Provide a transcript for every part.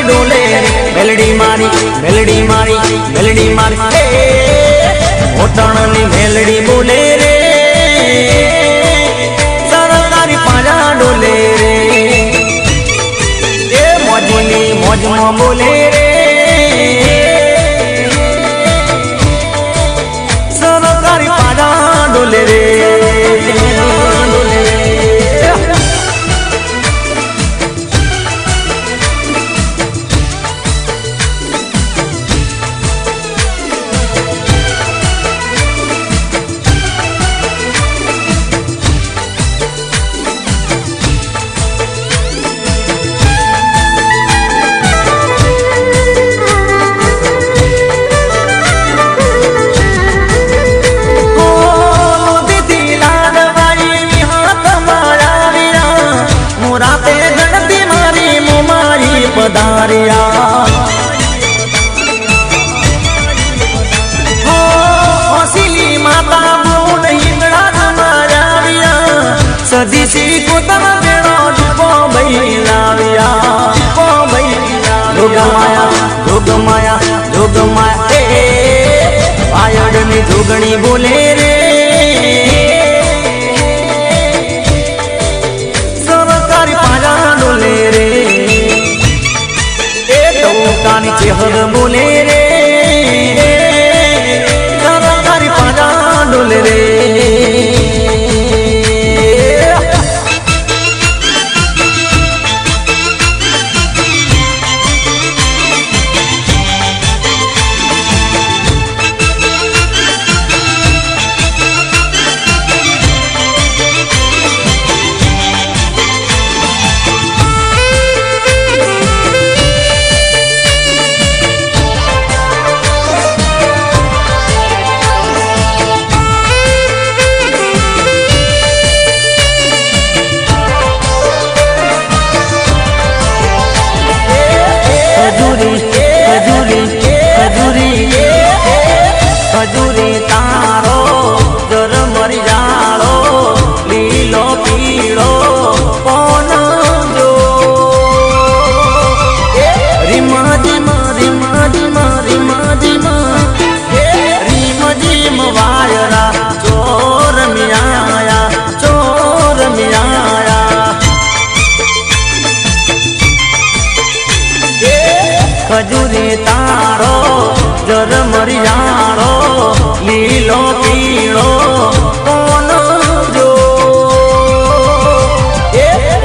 डोले मेलडी मारी मेलडी मारी मेलडी मारी ओटणनी मेलडी बोले रे सरकारी पाजा डोले रे ए मौजनी मौजमा बोले रे सरकारी पाजा डोले रे पधारिया हो हसीली माता बोल हिंगड़ा मारिया सदी सी कोतन बेड़ो दुपो बैलाविया दुपो बैला जोगमाया जोगमाया जोगमाया आयडनी जोगणी बोले रे सरकारी पाजा डोले रे चेहर बोले रे सरकारी पाजा डोले रे खजूरी तारो जर मरी जाड़ो लीलो पीड़ो कौन जो रिमा जिमा रिमा जिमा रिमा जिमा रिम जिम वायरा चोर मियाया चोर मियाया खजूरी तारो जर मरी जाड़ो लीलो पीड़ो कौन जो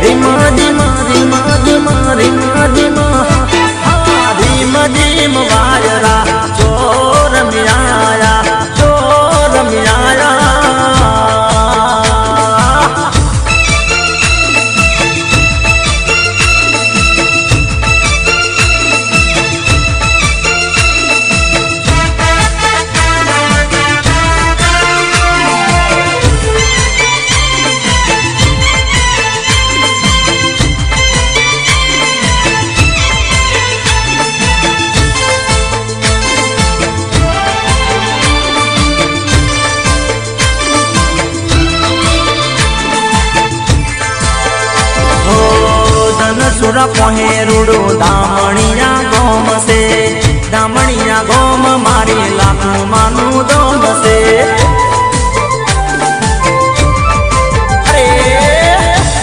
रिमा जिमा रिमा जिमा रिमा जिमा रिम जिम वायरा चोर मियाया चोर मियाया सुरा पोहे रूडो दामणिया गोम से दामणिया गोम मारी लाखू मानू दोम से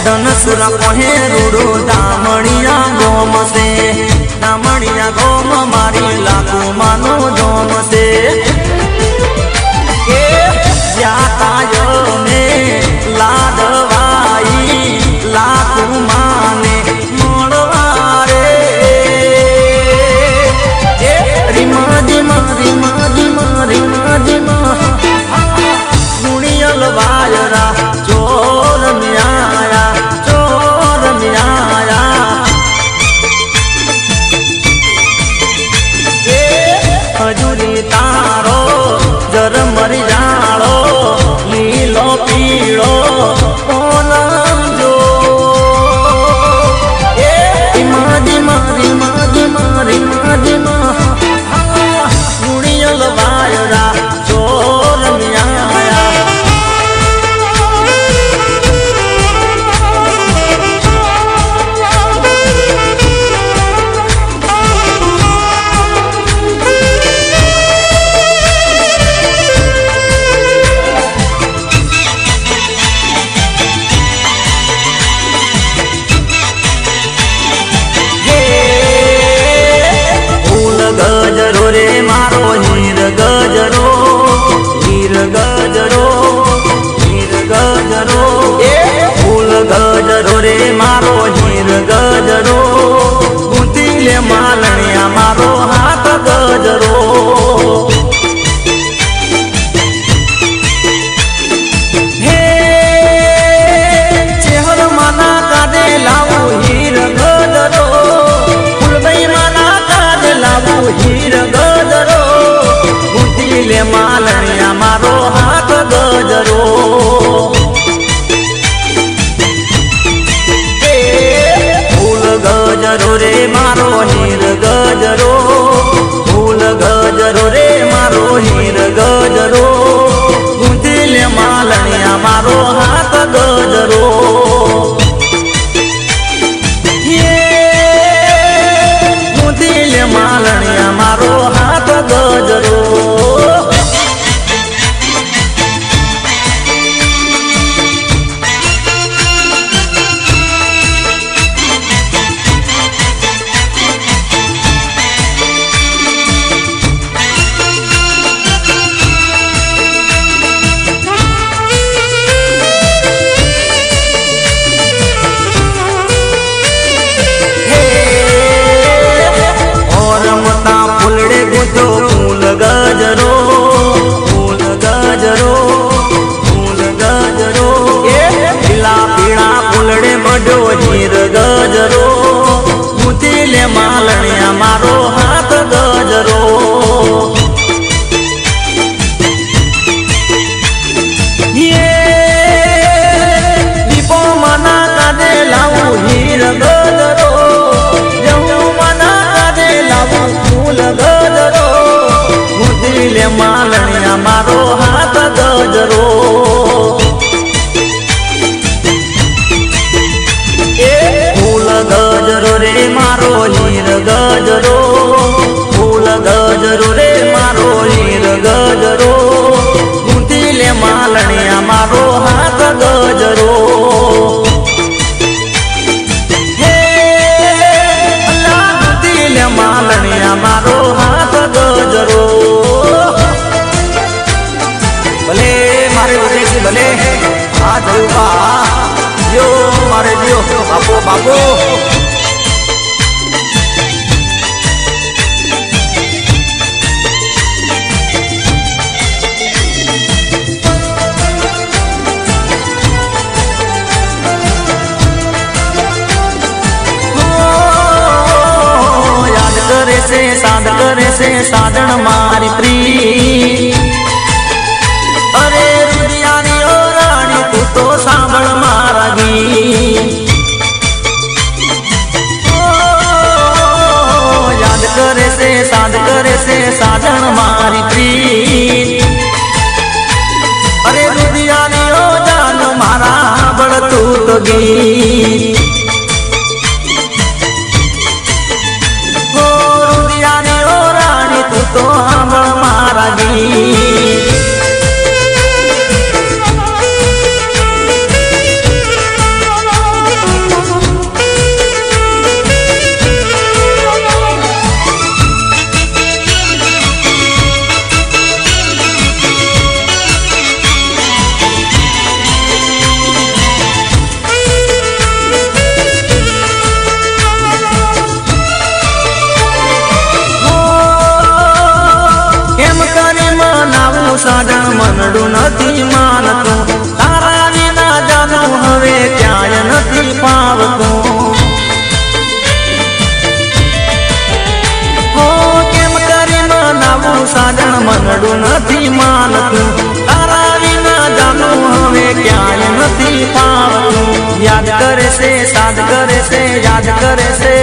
धन सुरा पोहे रूडो दामणिया गोम से दामणिया गोम मारी लाखू मानू दोम से जाता यो में लाडवाई लाखू माने वायरा चोर मियाया चोर मियाया खजूरी तारो जर मरी जाड़ो लीलो पीड़ो कौन जो मारी मारी मारी मारी मारी मा गुणियल वायरा चोर मियाया ગજરો રે મારો હીર ગજરો ગુંથી લે માલણિયા મારો હાથ ગજરો ગુંથી લે માલણિયા મારો હાથ ગજરો गजरो गुंथी ले मालणिया मारो हाथ गजरो ये दीपो मना कादे लावू हीर गजरो जऊ मना कादे लावू फूल गजरो गुंथी ले मालणिया मारो हाथ गजरो गजरो रे मारो हीर गजरो फूल गजरो रे मारो हीर गजरो गुंथी ले मालणिया मारो हाथ गजरो हे अल्लाह गुंथी ले मालणिया मारो हाथ गजरो भले मारे उदेशी भले हाथ रूपा यो मारे दियो बापो बापो साध करे से साधन मारी प्री अरे रुदियानी ओ रानी तू तो सांभळ मारा गीत याद करे से साध करे से साधन मारी प्री अरे रुदियानी ओ जान मारा बड़ तू तो गीत तो सांभळ मारा गीत साजन मनडू नथी मानतो तारा विना जानो हवे क्याय नथी पावतो हो केम करी मनावू साजन मनडू नथी मानतो तारा विना जानो हवे क्याय नथी पावतो याद करे से साध करे से याद करे से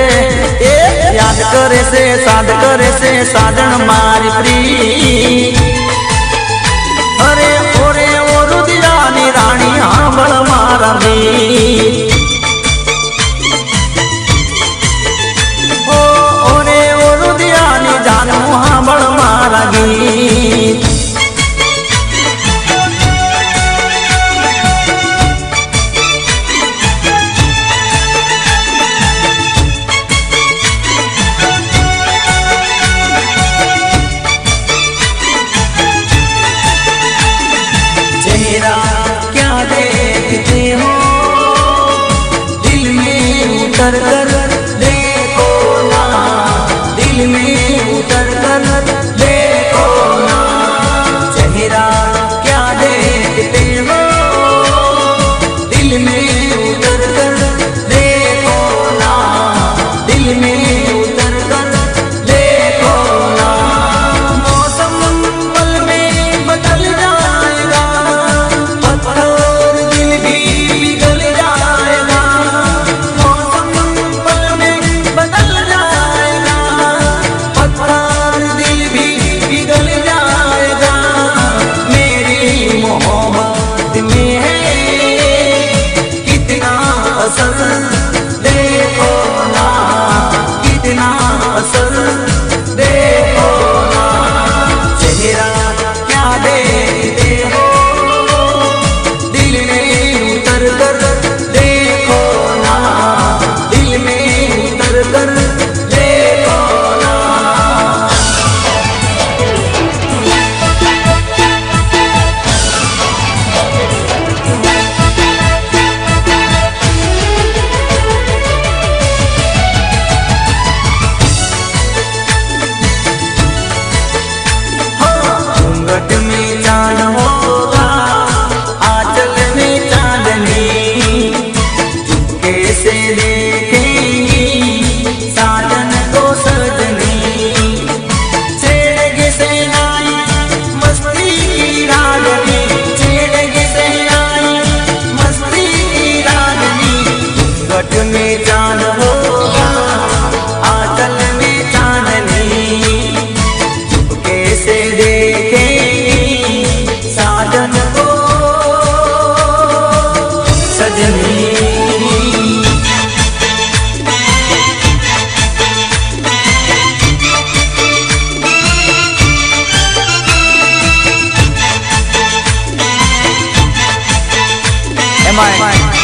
याद करे से साध करे से साजन मारी प्री अरे ओरे ओ रुदियानी रानी सांभळ मारा गीत ओ ओरे ओ रुदियानी जानू सांभळ मारा गीत क्या देखते हो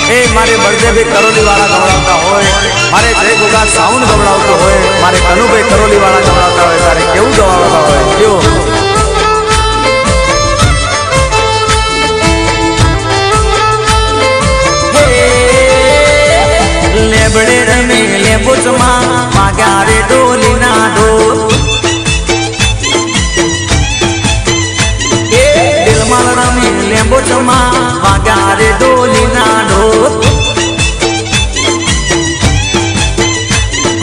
એ મારે બળદેવભાઈ કરોલી વાળા ગવડાવતા હોય, મારે જય ગોગા સાઉન્ડ ગવડાવતો હોય, મારે કનુભાઈ કરોલી વાળા ગવડાવતા હોય, તારે કેવું ગવડાવતા હોય કેવું? લેબડે રમે લેબોચમાં વાગ્યા રે ડોલીના ઢોલ, દિલમાં રમે લેબોચમાં વાગ્યા રે ડોલીના ઢોલ,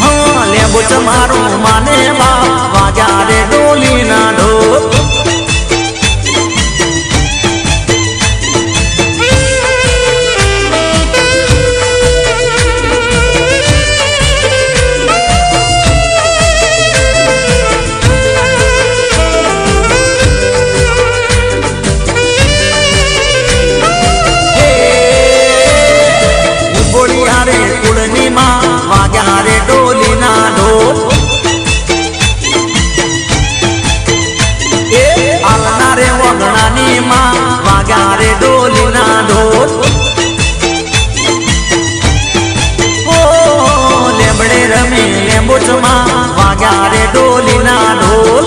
હા લેબોચ મારું માને બા વાગ્યા રે ડોલીના ઢોલ. વાગ્યા રે ડોલીના ઢોલ, આલના રે વગણાની માં વાગ્યા રે ડોલીના ઢોલ, લેબડે રમી લેંબોચમાં વાગ્યા રે ડોલીના ઢોલ.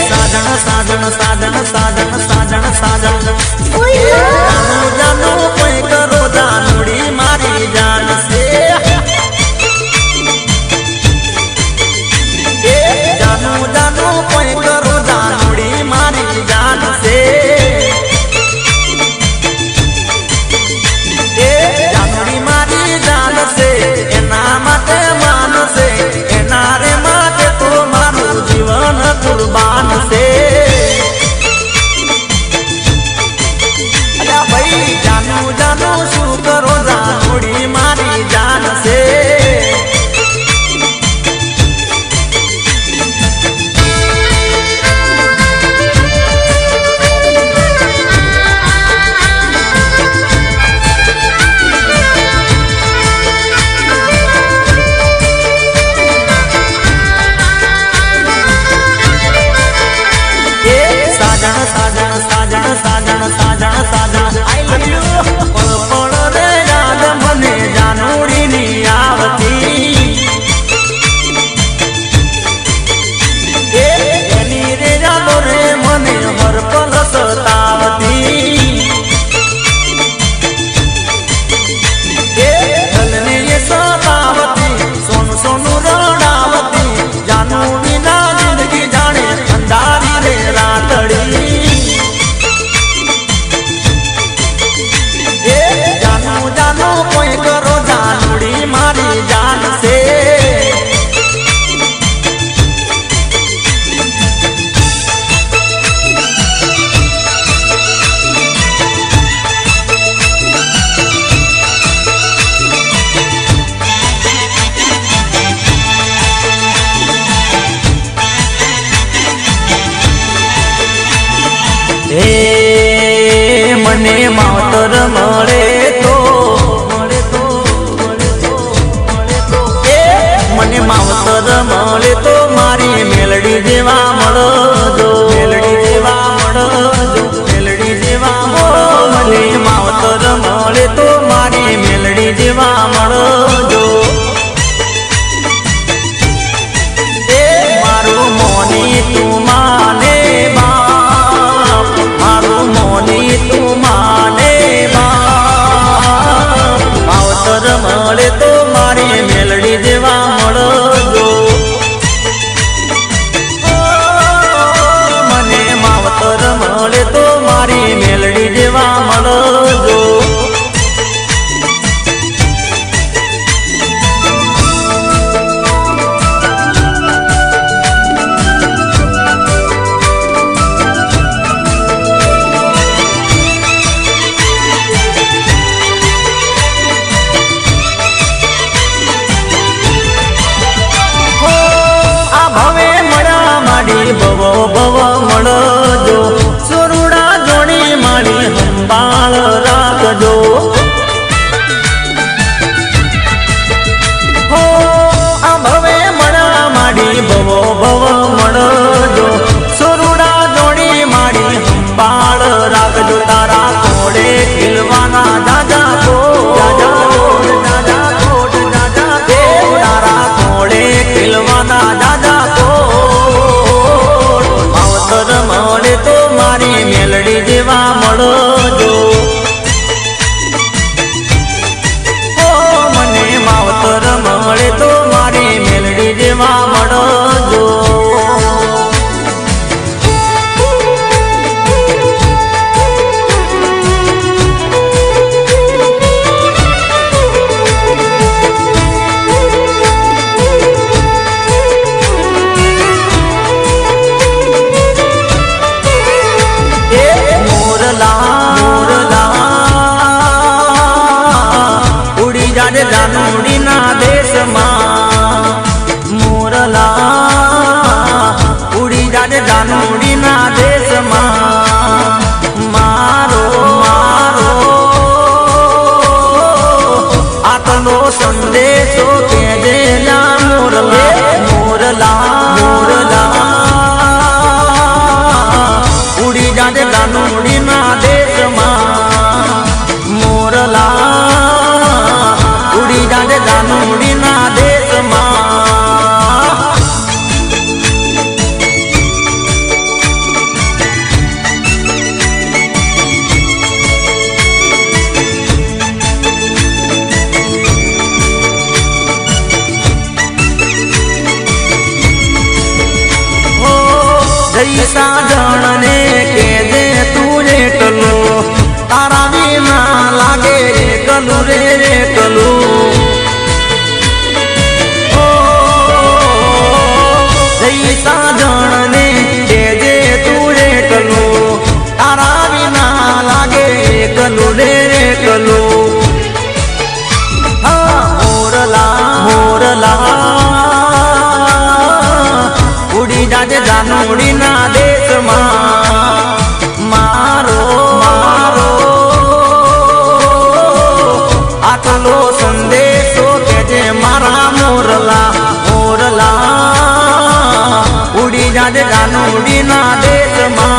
સાજણ સાજણ સાજણ સાજણ સાજણ જાનું જાનું કોઈ કરો જાનુડી મારી જાન છે, જાનું જાનું કોઈ કરો જાનુડી મારી જાન છે, જાનુડી મારી જાન છે, એના માટે માન છે, એના રે માટે તો મારું જીવન કુરબાન છે. જાનું જાનું શું કરો જાનુડી મારી જાન છે. સાજણ સાજણ સાજણ સાજણ સાજણ સાજણ આઈ લવ યુ. પણ રે યાદ મને જાનુડીની આવતી, એની રે યાદો રે મને હરપલ સતાવતી, ધનને સતાવતી, સોનું સોનું રડાવતી, જાનુડીના જિંદગી જાણે અંધારી રે રાતડી. જાનું જાનું કોઈ કરો જાનુડી મારી જાન છે. મને માવતર મળે તો મને માવતર મળે તો મારી મેલડી જેવા મળજો, મેલડી જેવા મળજો, મેલડી જેવા મને માવતર મળે તો મારી મેલડી જેવા મળજો. મારું મોની તું માને બાપ, મારું મોની તું માને બાપ, માવતર મળે તો મારી મેલડી જેવા મળજો. जाजे जानूड़ी ना देश मां मोरला उड़ी जाजे जानूड़ी ना देश मां मारो मारो आतलो संदेशो के देला मोरला मोरला मोरला उड़ी जाजे जानूड़ी ना देश मां मोरला उड़ी जाजे जानूड़ी ना देश मां जैसा जनने के दे तुझे कलू तारा बिना लागे रे कलू रे कलू जैसा जनने के दे तुझे कलू तारा बिना लागे रे कलू रे कलू मोरला मोरला उड़ी जाजे जानूड़ी ना देश मां मारो मारो आतलो संदेशो के जे मारा मोरला मोरला उड़ी जाजे जानूड़ी ना देश मां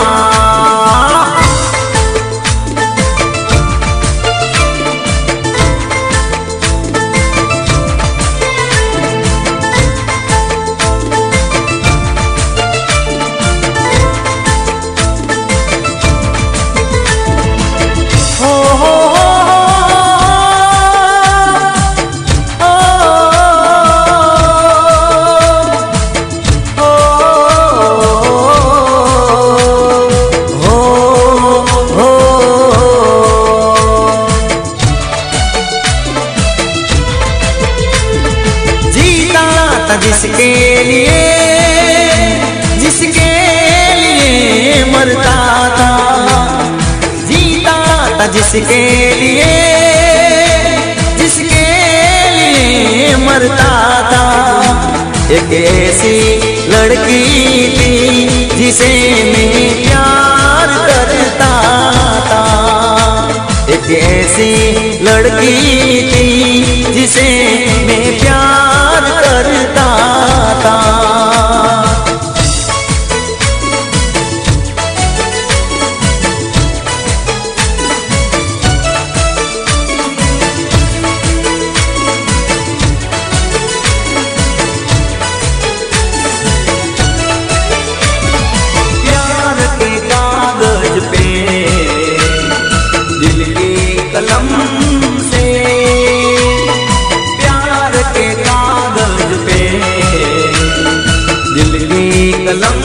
जिसके लिए मरता था जीता था जिसके लिए मरता था एक ऐसी लड़की थी जिसे मैं प्यार करता था एक ऐसी लड़की थी जिसे मैं प्यार करता था प्यार के कागज पे दिल की कलम से प्यार के कागज पे दिल की कलम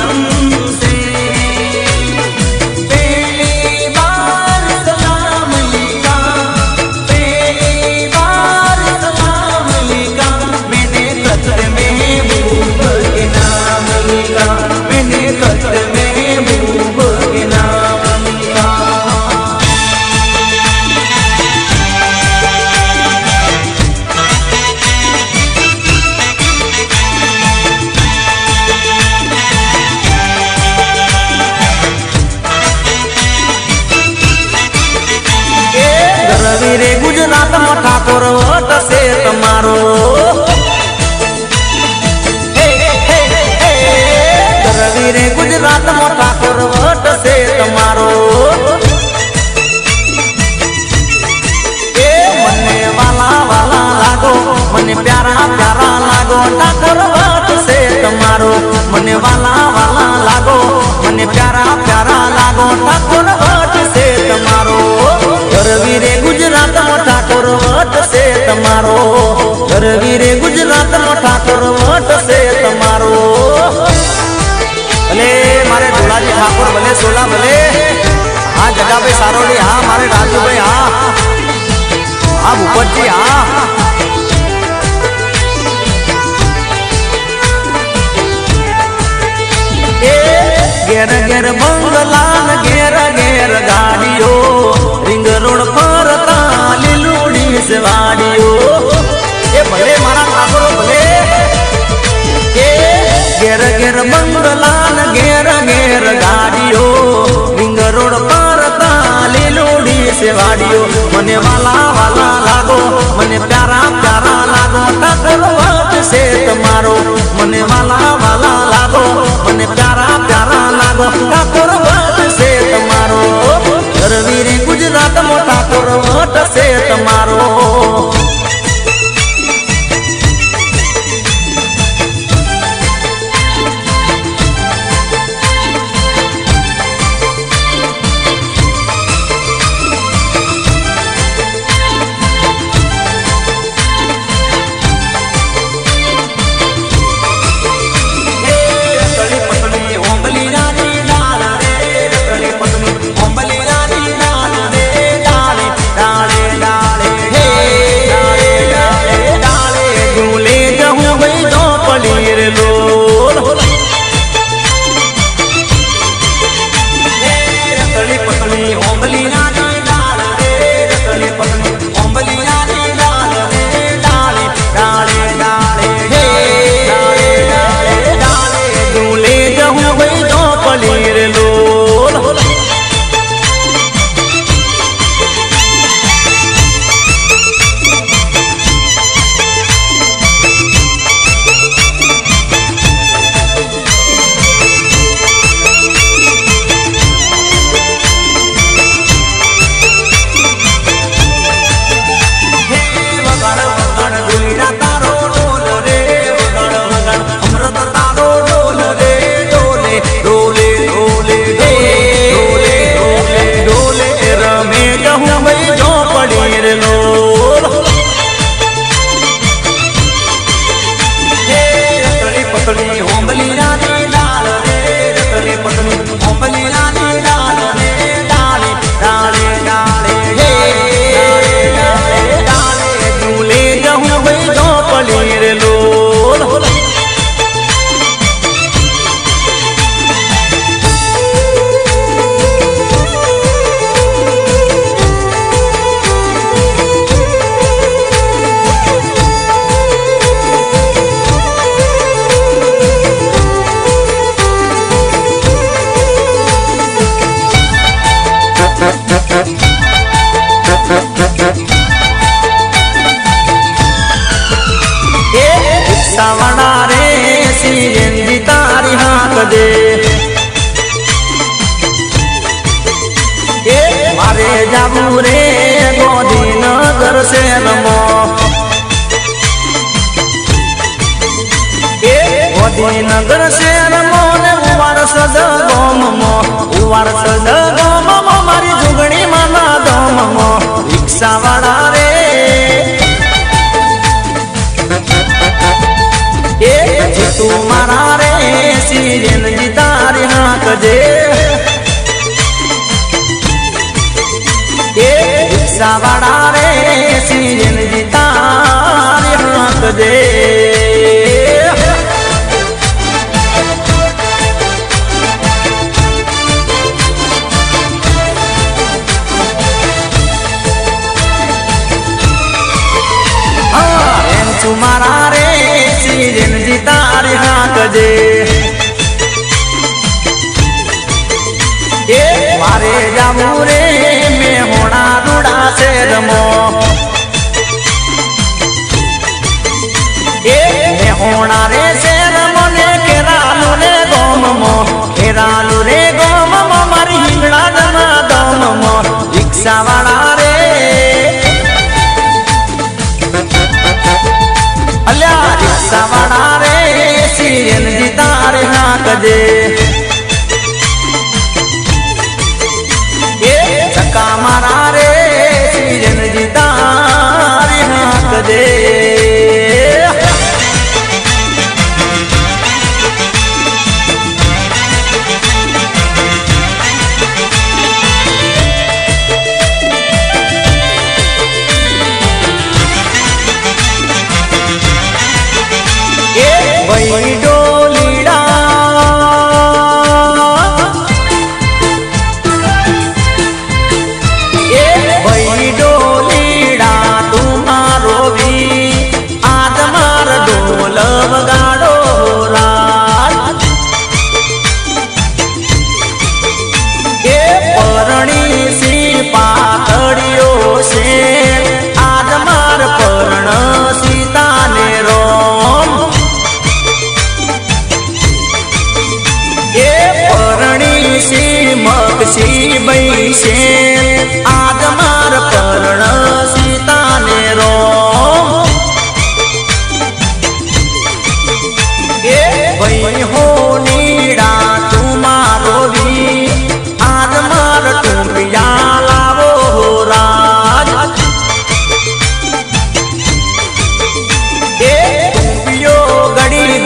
से पहली बार सलाम लिखा पहली बार सलाम लिखा मैंने खत में महबूब के नाम लिखा मैंने खत में महबूब के नाम लिखा रे गुजरात में ठाकुर वट से तुम्हारो रवि रे गुजरात में ठाकुर वट से तुम्हारो मने वाला वाला लागो मने प्यारा प्यारा लागो ठाकुर वट से तुम्हारो मने वाला वाला लागो मने प्यारा प्यारा लागो ठाकुर वट से तुम्हारो रवि रे गुजरात में ठाकुर वट से तुम्हारो रवि रे गुजरात में ठाकुर वट से तुम्हारो भले मारे धोलाजी ठाकुर भले सोला भले हाँ जगह भाई सारोड़ी हाँ मारे राजू भाई हाँ भूपत जी हाँ घेर घेर बंगलान घेर घेर गाड़ियों रिंग रोड पर ताली लूड़ी से वाड़ियों બંગલાન ઘેર ઘેર ગાડીઓ રિંગ રોડ પર લીલોડી છે વાડીઓ મને વાલા વાલા લાગો મને પ્યારા પ્યારા લાગો ઠાકોર વટ છે તમારો મને વાલા વાલા લાગો મને પ્યારા પ્યારા લાગો ઠાકોર વટ છે તમારો રવીરી ગુજરાતમાં ઠાકોર વટ છે તમારો સાવડા રે સિરેન્જી તારી હાથ દે મારે જાવું રે ગોધીનગર શહેરમાં ગોધીનગર શહેરમાં ને ઉવારસદ ગામમાં મારી જુગણી માના ગામમાં રિક્ષાવાળા રે તું મારા રે સિરેન્જી તારી હાથ દે રિક્ષાવાળા રે સિરેન્જી તારી હાથ દે મારા રે સિરેન્જી તારી હાથ દે મારે જાવું રે મેં હોણા રૂડા શેરમાં મેં હોણા રે શેરમાં ને કેરાલું રે ગોમમાં મારી હિંગળા જમા ગામમાં રિક્ષાવાળા રે રિક્ષાવાળા રે સિરેન્જી તારી હાથ દે ચક્કા મારા રે સિરેન્જી તારી હાથ દે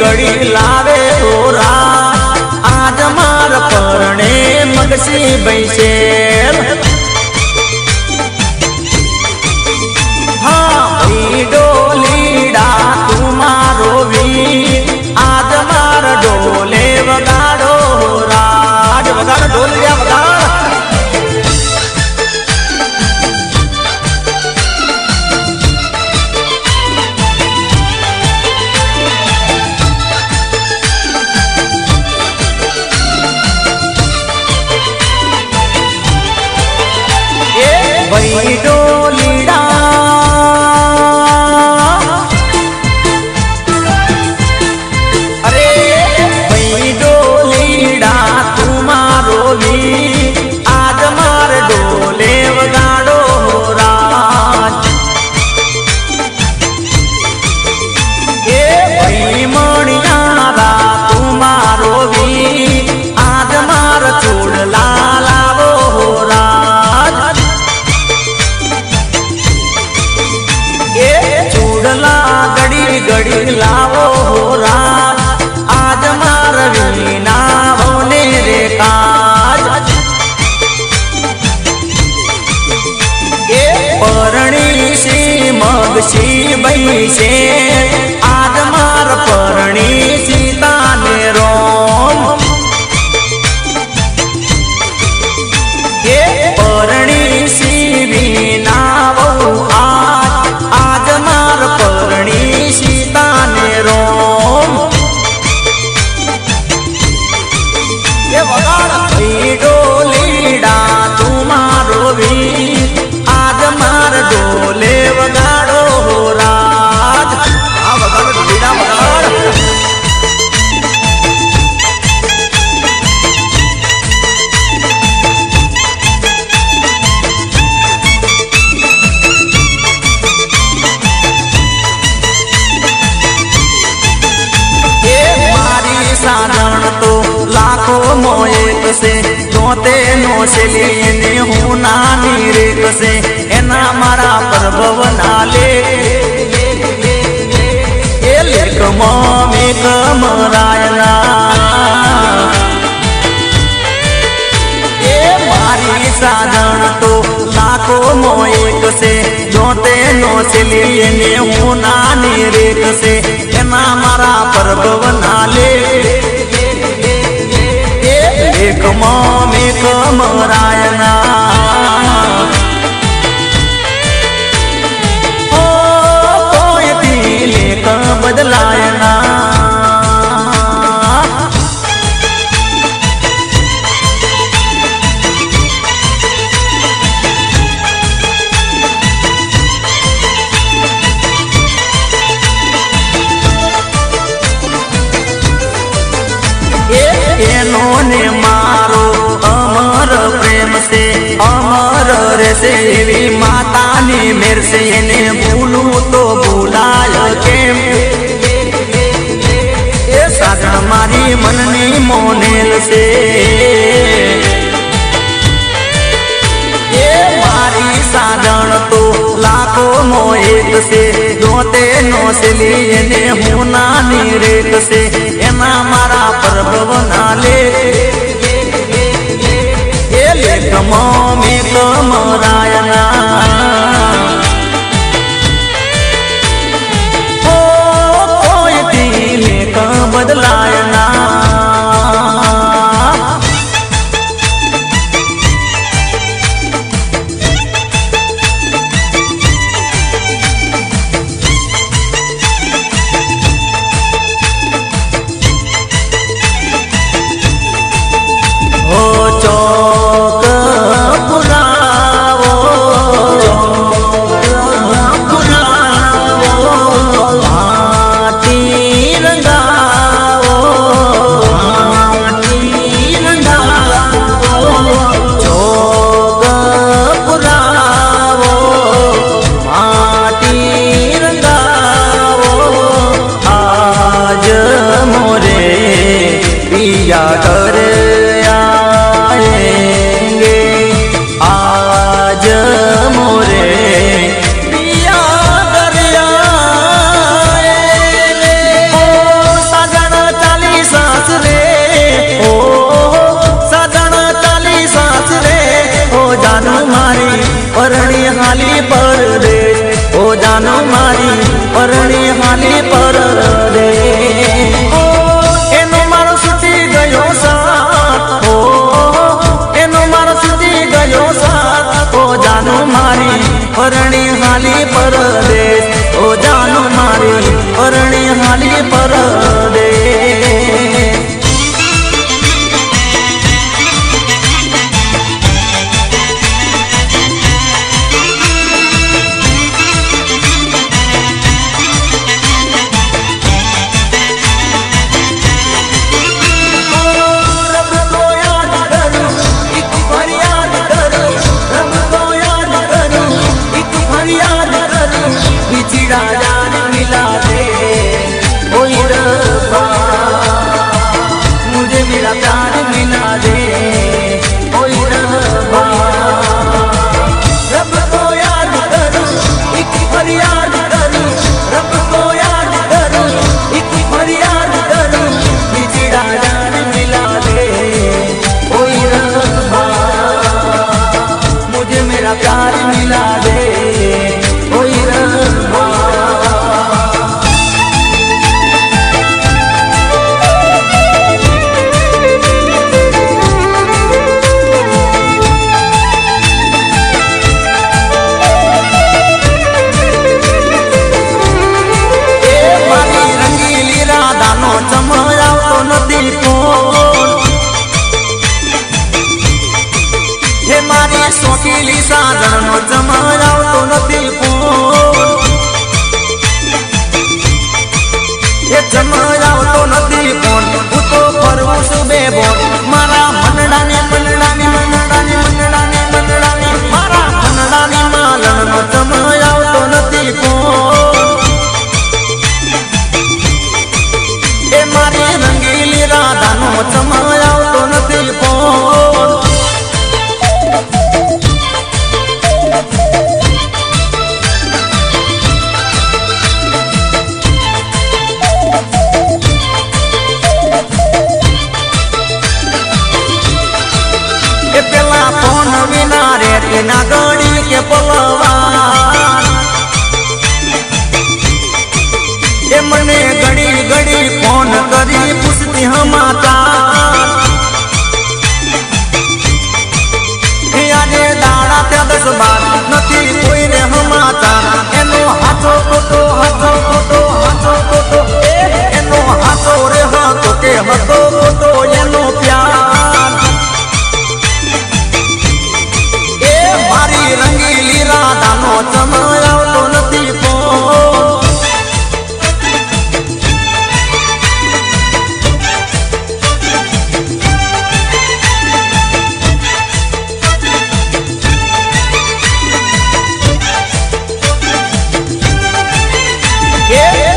ઘડી લાવે ઓરા આજ માર પરણે મગસી બૈસેલ હા ભાઈ ડોલીડા તું મારો વીર આજ માર ડોલે વગાડો રાજ વગાડો ડોલિયા વગાડ ભાઈ ડોલીડા અરે ભાઈ ડોલીડા તું મારો વીર આજ માર ડોલે વગાડો રાજ એ ભાઈ મણિયારા તું મારો વીર આજ માર ચોડલા લાવો રાજ ચૂડલા ગડી ગડી લાવો રાજ આજ માર વીના ભવને રે કાજ એ પરણી સી મગસી બઈ છે આજ માર પરણી સીતાને રોમ એ પરણી સી વીના બહુ આજ માર પરણી સીતાને રોમ એ વગાડ ભાઈ ડોલીડા તું મારો વીર આજ માર ડોલે વગાડો રાજ આ વગાડો ડોલીડા વગાડ સારણ તો લાખો મોએક છે જોતે નો શેલીને હું નાની રેક છે એના મારા પ્રભવ ના લેખ એ લેખ મેઘ મરાયના એ મારી સારણ તો લાખો મોએક છે જોતે નો શેલીને હું નાની રેક છે એના મારા પ્રભવ ના લેખ મેઘ મરાયના ઓ કોઈથી લેખ બદલાયના એનો ને મારો અમર પ્રેમ છે અમર રહેશે એવી માતાની મેર છે એને ભૂલું તો ભૂલાય કેમ એ સાધન મારી મનની મોનેલ છે એ મારી સાધન તો લાખો મોએક છે જોતે નો શેલી એને હું નાની રેક છે એના મારા પ્રભવ ના લેખ એ લેખ મેઘ મરાયના ઓ કોઈથી લેખ બદલાયના हाली पर दे શોખીલી સાધણનો જમાવતો નથી ફોન એ જમાવતો નથી ફોન હું તો ફરવું છું બે બોન મારા મનડાની મનડાની મનડાની મનડાની મનડાની મારા મનડાની માલણનો જમાવતો નથી ફોન એ મારી રંગીલી રાધાનો જમાવતો નથી ફોન ના ગણી કે પલવાન એ મને ઘડી ઘડી ફોન કરી પૂછતી હમાચાર આજે દાડા ત્યાં 10 બાર નથી કોઈને હમાચાર એનો હાથો ખોટો હાથો ખોટો હાથો ખોટો એનો હાથો રે હતો કે હતો ખોટો એનો પ્યાર રંગીલી રાધાનો જમાવતો નથી ફોન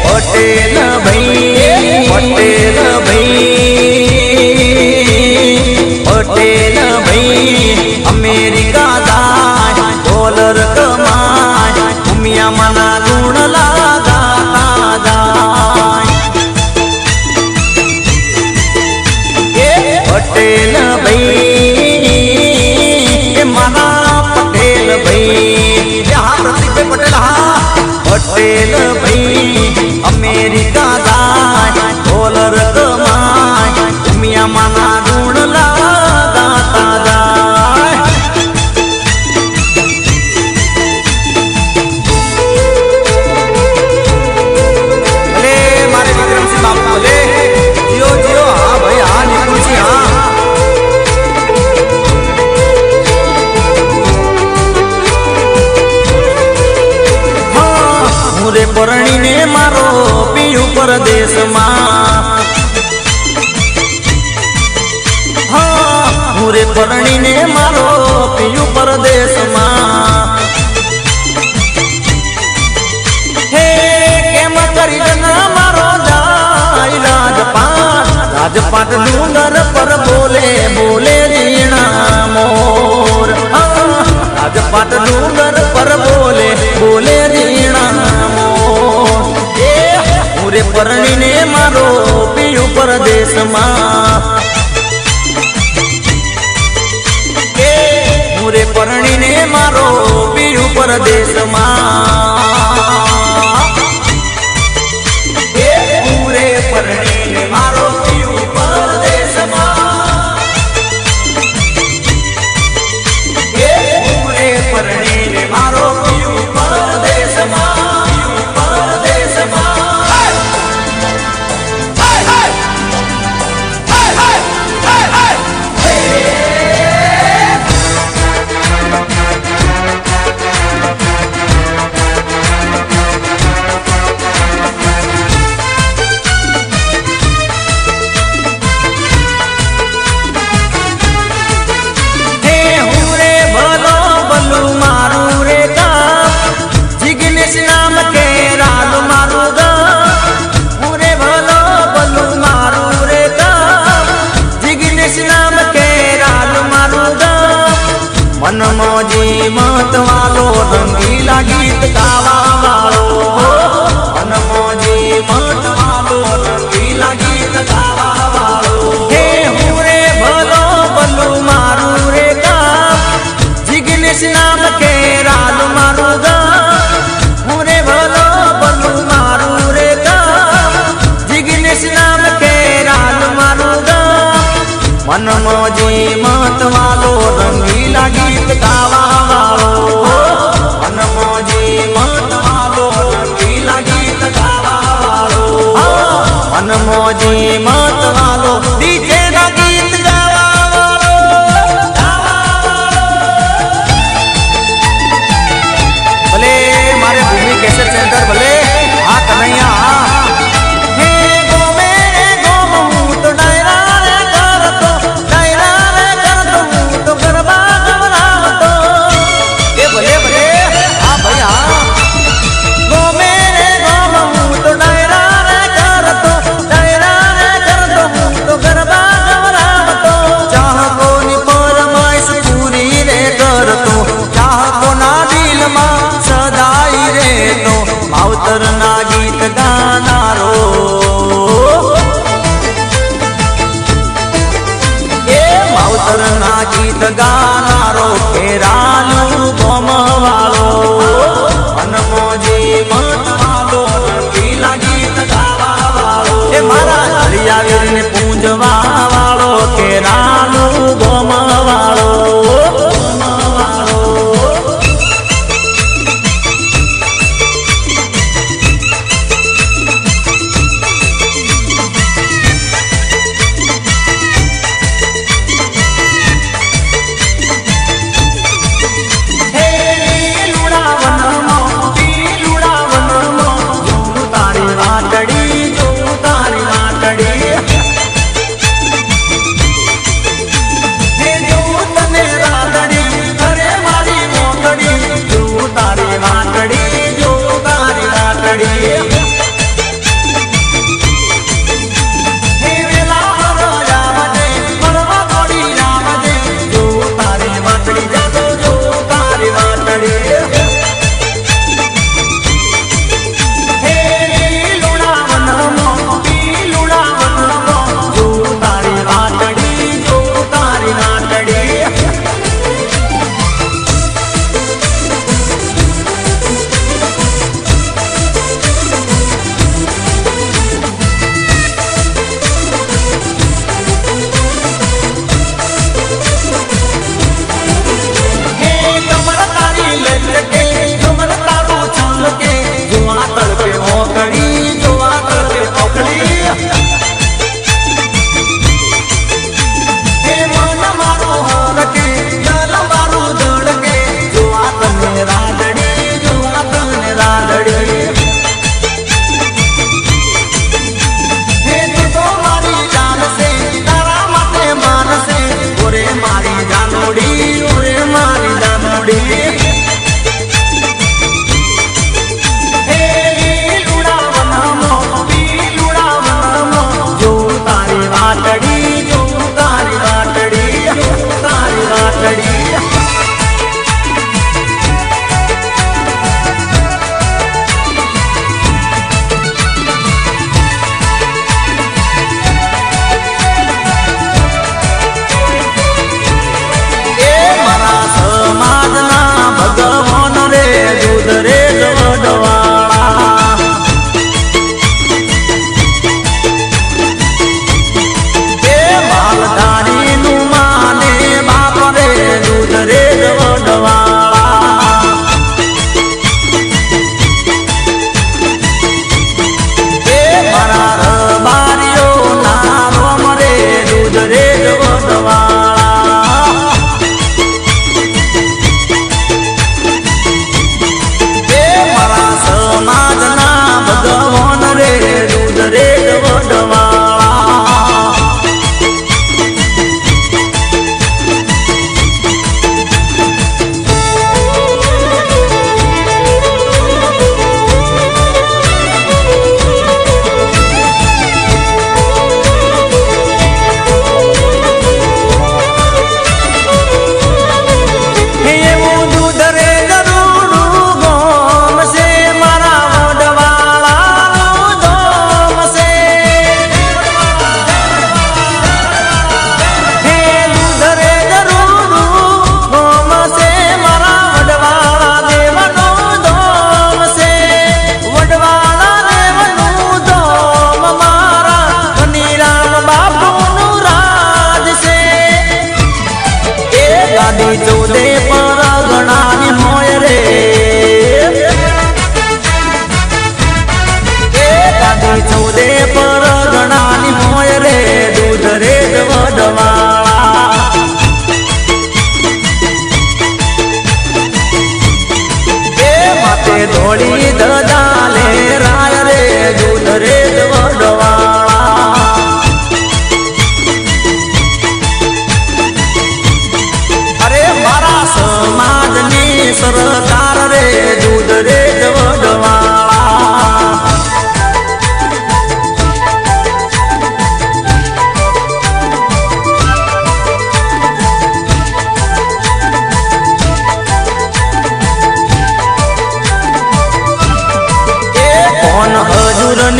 પટેલ ભાઈ પટેલ ભાઈ પટેલ ભાઈ અમેરિકા જાય ડોલર કમાય ઉમિયામાંના ગુણ લાગાતા જાય પટેલ ભાઈ મારા પટેલ ભાઈ હા પ્રતિકભાઈ પટેલ હા પટેલ ભાઈ અમેરિકા જાય ડોલર કમાય ઉમિયામાંના ગુણ લાગાતા જાય પરણીને મારો પિયુ પરદેશમાં હું રે પરણીને મારો પિયુ પરદેશમાં હે કેમ કરી મારો જાય રાજપાટ ડુંગર પર બોલે બોલે જીણા મોર રાજપાટ ડુંગર પર બોલે બોલે જીણા મોર રે પરણીને મારો પિયુ પરદેશમાં રે પરણીને મારો પિયુ પરદેશમાં રે પરણીને મારો પિયુ પરદેશમાં રે પરણીને મારો પિયુ પરદેશમાં મનમોજી મત વાલો રંગીલા ગીત ગાવા વાળો મનમોજી મત વાલો રંગીલા ગીત ગાવા વાળો મનમોજી મત વાલો ડીજે ના ગીત ગાવા વાળો ભલે મારે ભૂમિ કેસેટ સેન્ટર ભલે આ કનૈયા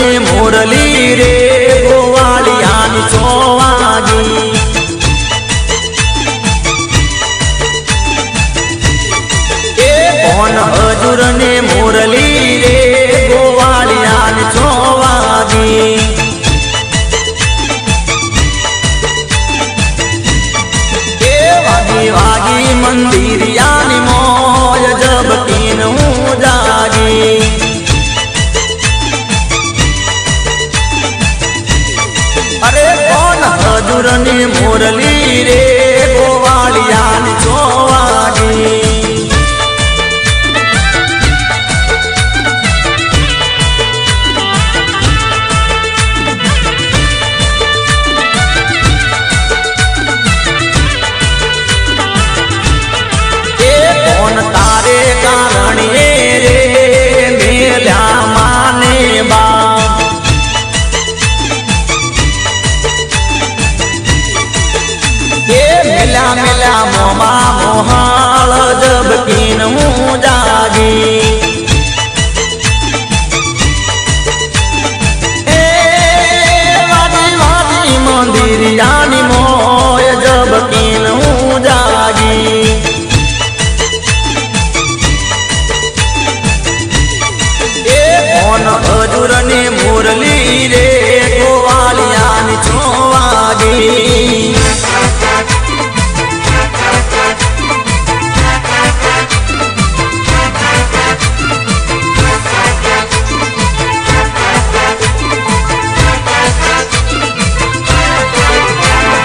ને મોરલી રે ગોવાળિયાની 6 વાગી એ કોણ હજુર ને મોરલી રે ગોવાળિયાની 6 વાગી એ વાગી વાગી મંદિરિયાની મોય જબકીન હું જાગી અરે કોણ હજુર ને મોરલી રે ગોવાળિયાની 6 વાગી તારે કારણે રે મેલ્યા માને બા એ મેલ્યા મેલ્યા મોમા મોહાળ જબકીન હું જાગી એ વાદી વાદી મંદિરિયાની મોય જબકીન હું જાગી હજુર ને મોરલી રે ગોવાળિયાની 6 વાગી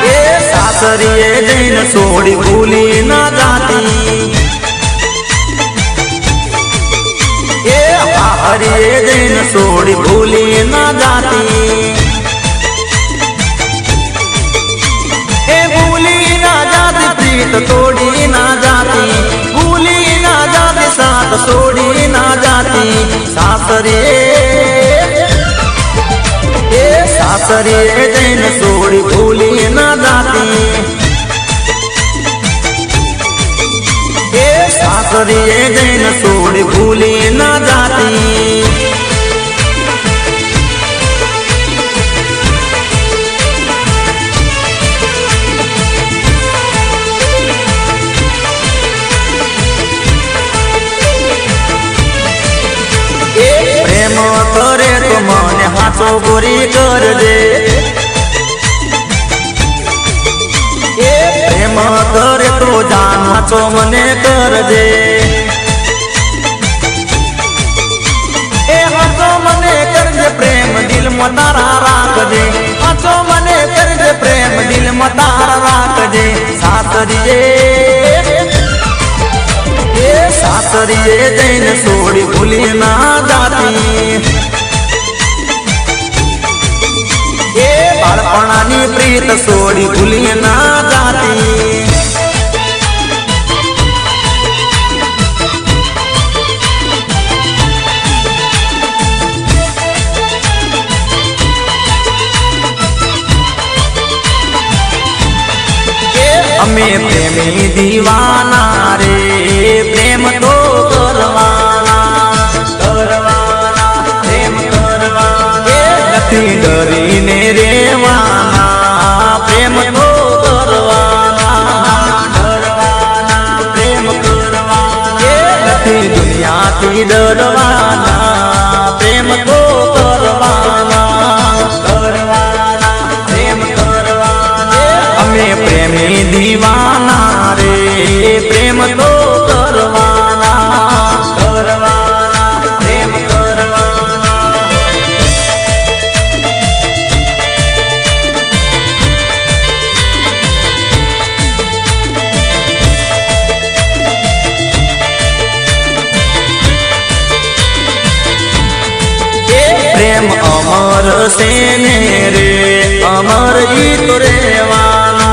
એ સાસરીએ જઈને છોડી ભૂલી ના જાતી હરિએ જઈને છોડી ભૂલી ના જાતી એ ભૂલી ના જાતી પ્રીત તોડી ના જાતી ભૂલી ના જાતી સાથ છોડી ના જાતી સાસરીએ જઈને છોડી ભૂલી ના જાતી સાસરીએ જઈને છોડી ભૂલી ના જાતી એ પ્રેમ કરે તો મને હાથો ગોરી કરજે પ્રેમ કરે તો જાન હાથો મને કરજે એ હાથો મને કરજે પ્રેમ દિલમાં તારા રાખજે હાથો મને કરજે પ્રેમ દિલમાં તારા રાખજે સાસરીએ જઈને છોડી ભૂલી ના જાતી એ બાળપણાની પ્રીત છોડી ભૂલી ના જાતી અમે પ્રેમી દીવાના રે પ્રેમ તો કરવાના પ્રેમ કરવાના નથી ડરીને રેવાના પ્રેમ તો કરવાના પ્રેમ કરવાના નથી દુનિયાથી ડરવાના પ્રેમ તો કરવાના પ્રેમ કરવાના અમે પ્રેમી દીવાના રે પ્રેમ તો કરવાના પ્રેમ કરવાના પ્રેમ અમર છે ને રે અમર ઈ તો રેવાનો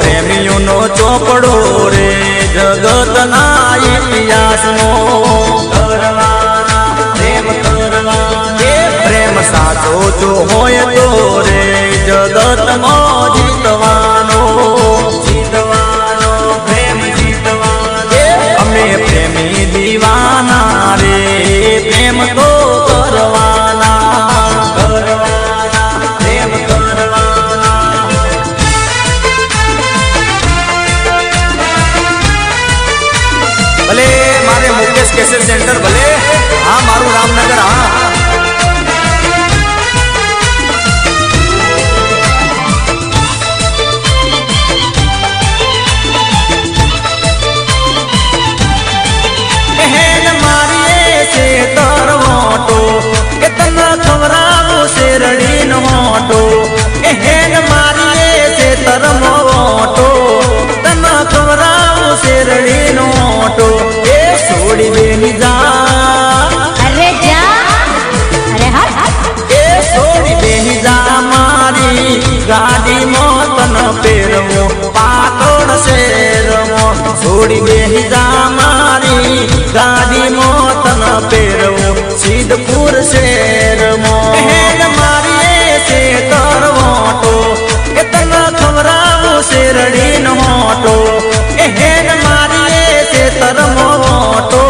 પ્રેમીઓનો ચોપડો રે જગતના ઇતિહાસનો પ્રેમ સાચો જો હોય તો રે જગતમાં જીતવાનો પ્રેમ જીતવાનો અમે પ્રેમી દીવાના હા મારું રામનગર હા શેરડી નો મોટો હેન મારી છે તરમો મોટો તન ખવરાવું શેરડી નો મોટો એ છોડી બેની જા અરે જા અરે હા એ છોડી બેની જા મારી ગાડી માં તન પેરવો પાટોડ શેરમો છોડી બેની જા મારી ગાડી માં તન પેરવો સિદ્ધપુર શેરમો શેરડી નો મોટો હેન મારી છે તરમો મોટો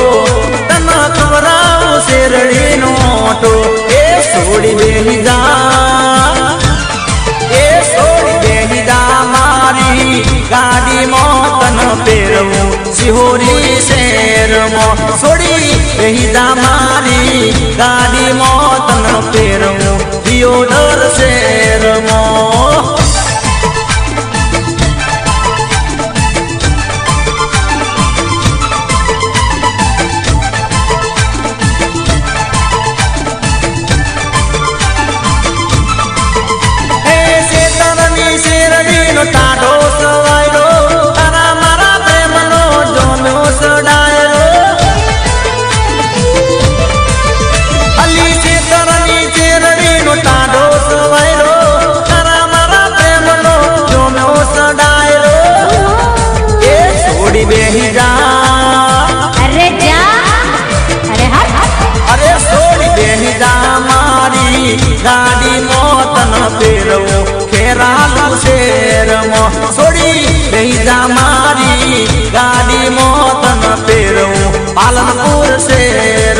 તન ખવરાવું શેરડી નો મોટો એ છોડી બેની જા એ છોડી બેની જા મારી ગાડી માં તન પેરવું સિહોરી શેરમાં છોડી બેની જા મારી ગાડી માં તન પેરવું દિયોદર શેરમાં ટાઢો સવાયરો તારા મારા પ્રેમનો જોમ્યો સડાયરો અલી ચેતરની ચેરડીનો ટાઢો સવાયરો તારા મારા પ્રેમનો જોમ્યો સડાયરો એ છોડી બેહી જા અરે જા અરે હા અરે છોડી બેહી જા મારી ગાડી મોતન ફેરવો ખેરાલુ શેરમાં છોડી બેહી જા મારી ગાડી મોતન ફેરવું પાલનપુર શેર